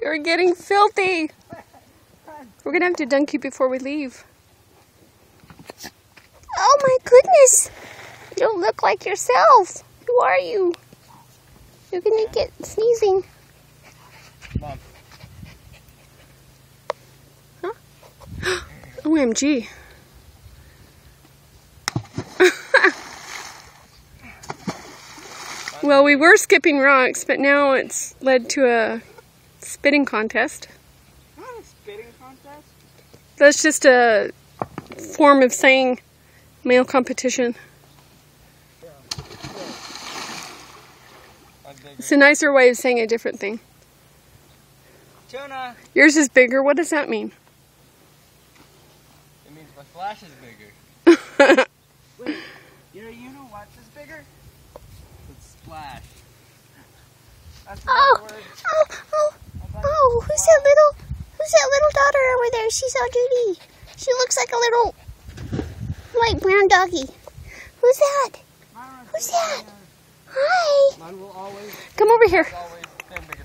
You're getting filthy. We're gonna have to dunk you before we leave. Oh my goodness. You don't look like yourself. Who are you? You're gonna get sneezing. Mom. Huh? OMG. Well, we were skipping rocks, but now it's led to a spitting contest. Not a spitting contest? That's just a form of saying male competition. It's a nicer way of saying a different thing. Tuna! Yours is bigger. What does that mean? It means my flash is bigger. Wait, you know what's is bigger? It's splash. That's Who's that little daughter over there? She's all duty. She looks like a little light brown doggy. Who's that? Who's that? Hi. Mine will always, Come over here. always stand bigger.